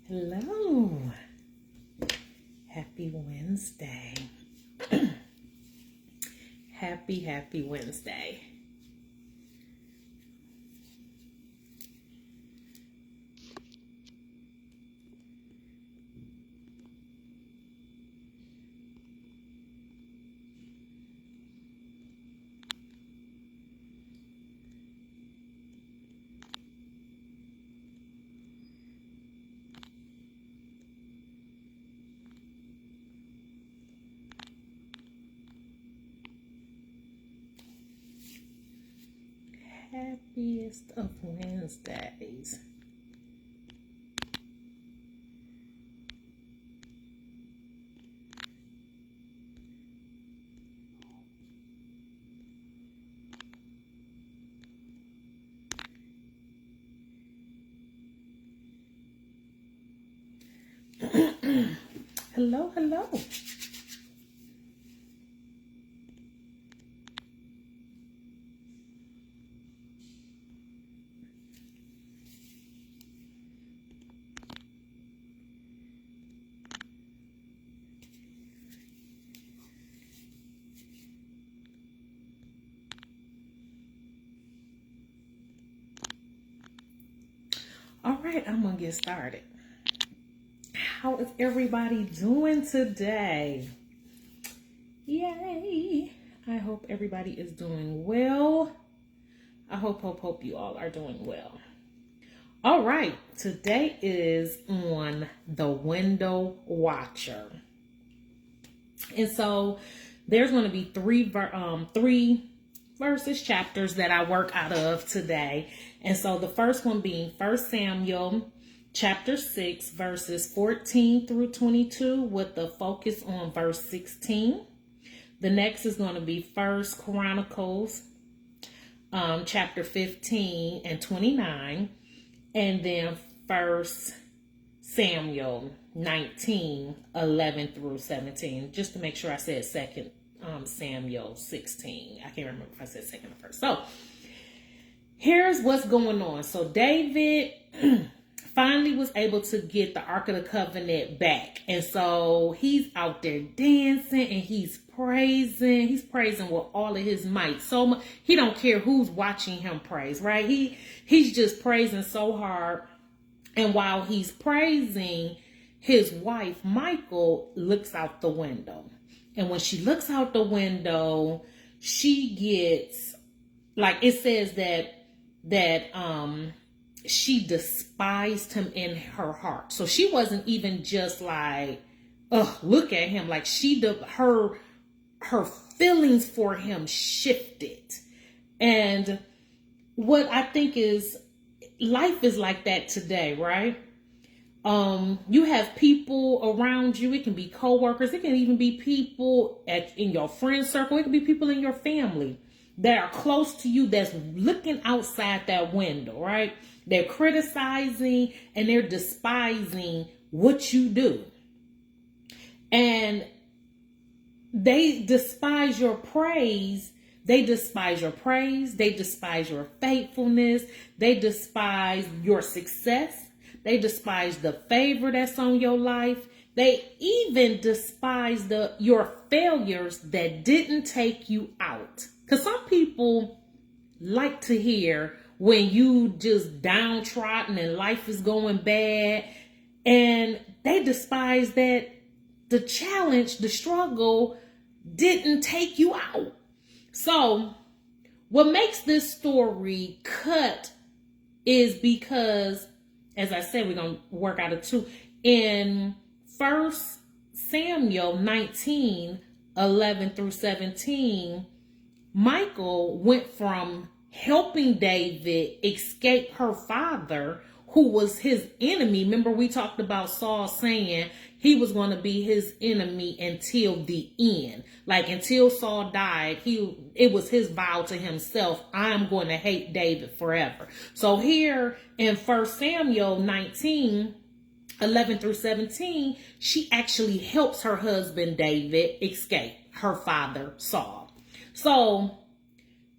Hello. Happy Wednesday. Happy Wednesday. Happiest of Wednesdays. Hello. All right, I'm going to get started. How is everybody doing today? Yay. I hope everybody is doing well. I hope you all are doing well. All right, today is on the window watcher. And so there's going to be three verses, chapters that I work out of today. And so the first one being 1 Samuel chapter 6, verses 14 through 22 with the focus on verse 16. The next is going to be 1 Chronicles chapter 15 and 29. And then 1 Samuel 19, 11 through 17. Just to make sure I said 2 Samuel 16. I can't remember if I said second or first. So here's what's going on. So David finally was able to get the Ark of the Covenant back. And so he's out there dancing and he's praising. He's praising with all of his might. So much, he don't care who's watching him praise, right? He's just praising so hard. And while he's praising, his wife, Michal, looks out the window. And when she looks out the window, she gets, like it says that she despised him in her heart. So she wasn't even just like, oh, look at him. Like her feelings for him shifted. And what I think is, life is like that today, right? You have people around you. It can be coworkers. It can even be people in your friend circle. It can be people in your family that are close to you that's looking outside that window, right? They're criticizing and they're despising what you do. And they despise your praise. They despise your praise. They despise your faithfulness. They despise your success. They despise the favor that's on your life. They even despise your failures that didn't take you out. Because some people like to hear when you just downtrodden and life is going bad. And they despise that the challenge, the struggle didn't take you out. So what makes this story cut is because, as I said, we're going to work out of two. In 1 Samuel 19, 11 through 17, Michal went from helping David escape her father, who was his enemy. Remember, we talked about Saul saying he was going to be his enemy until the end. Like until Saul died, it was his vow to himself, I'm going to hate David forever. So here in 1 Samuel 19, 11 through 17, she actually helps her husband David escape her father Saul. So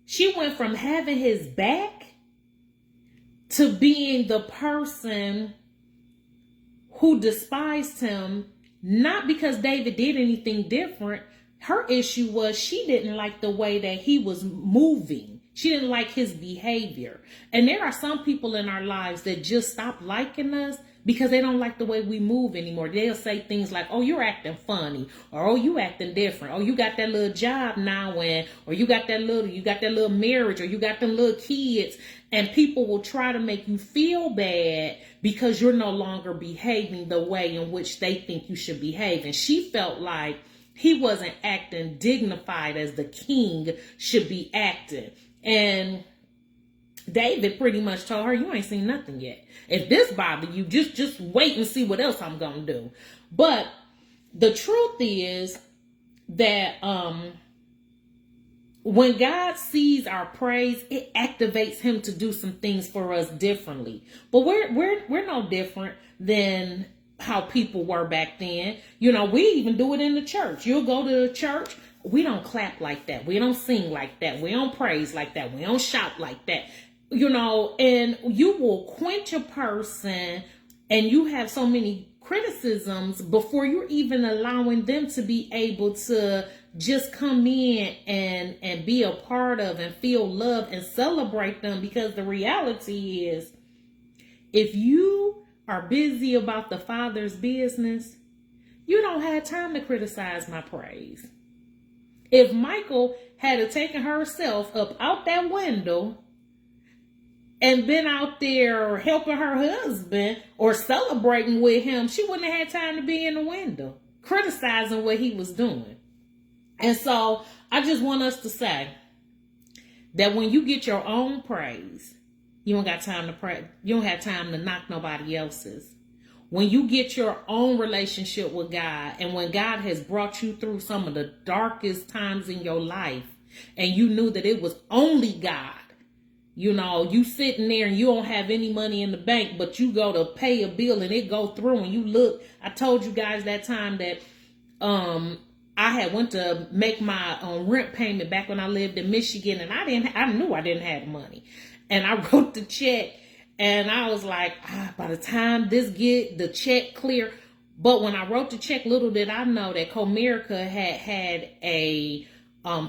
she went from having his back to being the person who despised him, not because David did anything different. Her issue was she didn't like the way that he was moving. She didn't like his behavior. And there are some people in our lives that just stop liking us because they don't like the way we move anymore. They'll say things like, oh, you're acting funny, or oh, you acting different, or you got that little job now, or you got that little marriage, or you got them little kids. And people will try to make you feel bad because you're no longer behaving the way in which they think you should behave. And she felt like he wasn't acting dignified as the king should be acting. And David pretty much told her, you ain't seen nothing yet. If this bothers you, just wait and see what else I'm going to do. But the truth is that when God sees our praise, it activates him to do some things for us differently. But we're no different than how people were back then. You know, we even do it in the church. You'll go to the church. We don't clap like that. We don't sing like that. We don't praise like that. We don't shout like that. You know, and you will quench a person, and you have so many criticisms before you're even allowing them to be able to just come in and be a part of and feel love and celebrate them. Because the reality is, if you are busy about the Father's business, you don't have time to criticize my praise. If Michal had taken herself up out that window and been out there helping her husband or celebrating with him, she wouldn't have had time to be in the window criticizing what he was doing. And so I just want us to say that when you get your own praise, you don't got time to pray. You don't have time to knock nobody else's. When you get your own relationship with God, and when God has brought you through some of the darkest times in your life, and you knew that it was only God, you know, you sitting there and you don't have any money in the bank, but you go to pay a bill and it go through, and you look. I told you guys that time that I had went to make my rent payment back when I lived in Michigan, and I knew I didn't have the money, and I wrote the check, and I was like, by the time this get the check clear. But when I wrote the check, little did I know that Comerica had a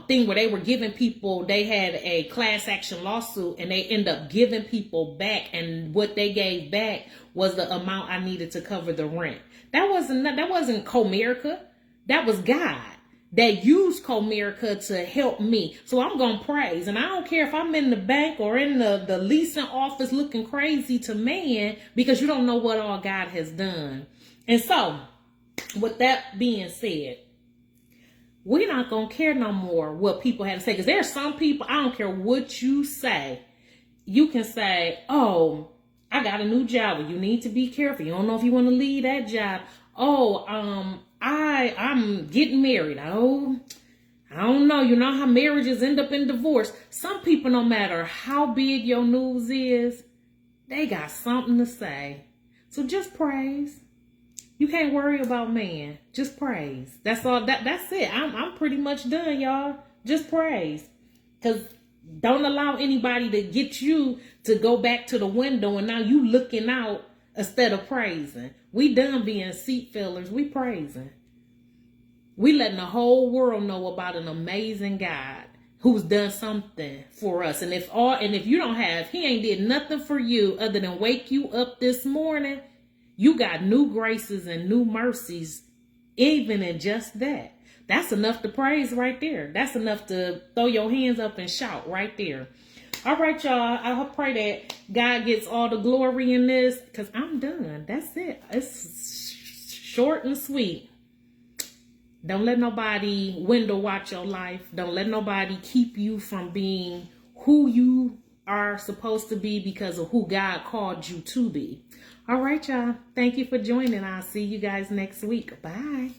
thing where they were giving people, they had a class action lawsuit, and they end up giving people back, and what they gave back was the amount I needed to cover the rent. That wasn't Comerica. That was God that used Comerica to help me. So I'm going to praise. And I don't care if I'm in the bank or in the leasing office looking crazy to man, because you don't know what all God has done. And so with that being said, we're not going to care no more what people have to say. Because there are some people, I don't care what you say. You can say, oh, I got a new job. Well, you need to be careful. You don't know if you want to leave that job. Oh, I'm getting married. Oh, I don't know. You know how marriages end up in divorce. Some people, no matter how big your news is, they got something to say. So just praise. You can't worry about man. Just praise. That's all. That's it. I'm pretty much done, y'all. Just praise. Because don't allow anybody to get you to go back to the window and now you looking out instead of praising. We done being seat fillers. We praising. We letting the whole world know about an amazing God who's done something for us. And if you don't have, he ain't did nothing for you other than wake you up this morning, you got new graces and new mercies, even in just that. That's enough to praise right there. That's enough to throw your hands up and shout right there. All right, y'all. I pray that God gets all the glory in this, because I'm done. That's it. It's short and sweet. Don't let nobody window watch your life. Don't let nobody keep you from being who you are supposed to be because of who God called you to be. All right, y'all. Thank you for joining. I'll see you guys next week. Bye.